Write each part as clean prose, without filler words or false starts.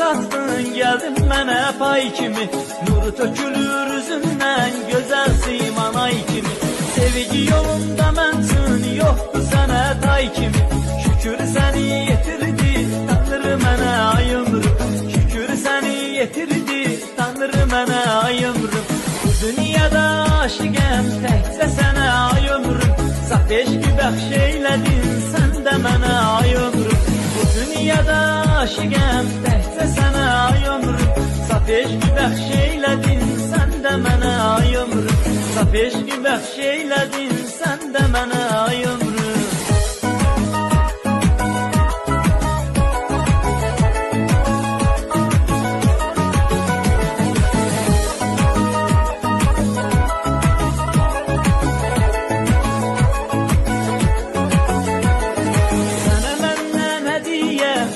satdın, geldin mənə pay kimi. Nuru tökülür üzündən, gözəl siman ay kimi. Sevgi yolunda mən üçün yoxdur sənə tay kimi. Şükür səni yetirdi, Tanrı mənə ay ömrüm. Şükür səni yetirdi, Tanrı mənə ay ömrüm. Bu dünyada aşıqəm, təkcə sənə ay ömrüm. Saf eşqi bəxş eylədin, sən də mənə ay ömrüm. Bu dünyada aşıqəm, təkcə sənə ay ömrüm. Saf eşqi bəxş eylədin, sən də mənə ay ömrüm. Saf eşqi bəxş eylədin, sən də mənə ay ömrüm.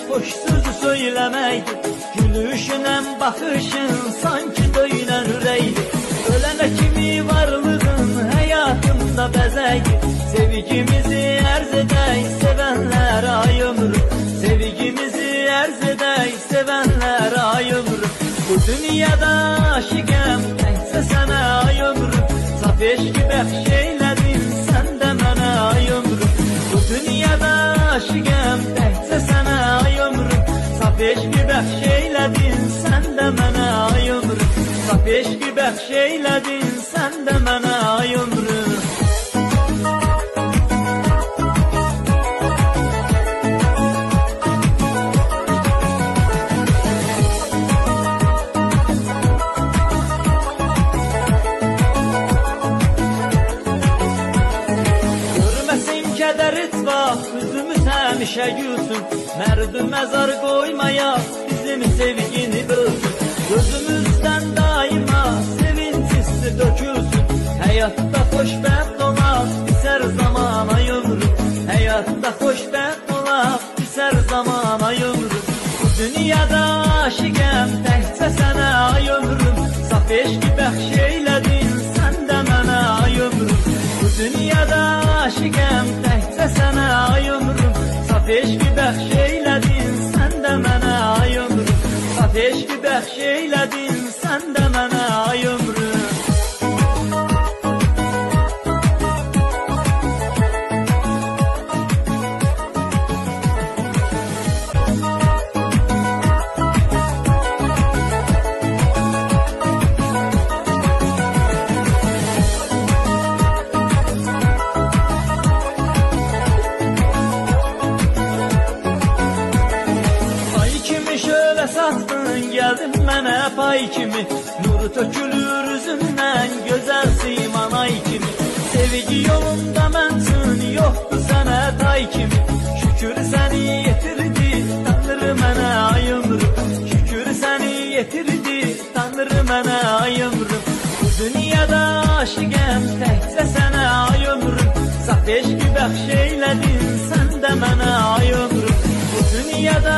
Hoş sözü söylemeydi, gülüşünen bakışın sanki döyülen üreydi. Ölene kimi varlığın hayatımda bezeydi. Sevgimizi erz edey, sevenler ay ömrüm. Sevgimizi erz edey, sevenler ay ömrüm. Bu dünyada aşıqəm, təkcə sənə ay ömrüm. Saf eşqi bəxş eylədin, sən də mənə ay ömrüm. Bu dünyada aşıqəm, təkcə sənə ay ömrüm. Saf eşqi bəxş eylədin, sən də mənə ay ömrüm. Saf eşqi bəxş eylədin, sən də mənə ay ömrüm. Kədər etmə, üzümüz həmişə gülsün. Mərd məzar qoymaya bizim sevgini bölsün. Gözümüzdən daima sevinç hissi dökülsün. Həyatda xoşbəxt olaq, bizər zaman ay ömrüm. Həyatda xoşbəxt olaq, bizər zaman ay ömrüm. Bu dünyada aşıqəm, təkcə sənə ay ömrüm. Saf eşqi bəxş eylədin, sən də mənə ay ömrüm. Bu dünyada aşıqəm, təkcə sənə ay ömrüm. Saf eşqi bəxş eylədin, sən də mənə ay ömrüm. Saf eşqi bəxş eylədin, sən də mənə ay ömrüm. Satdın, geldin mənə pay kimi. Nuru tökülür üzündən, gözəl siman ay kimi. Sevgi yolunda mən üçün yoxdur sənə tay kimi. Şükür səni yetirdi, Tanrı mənə ay ömrüm. Şükür səni yetirdi, Tanrı mənə ay ömrüm. Bu dünyada aşıqəm, təkcə sənə ay ömrüm. Saf eşqi bəxş eylədin, sən də mənə ay ömrüm. Bu dünyada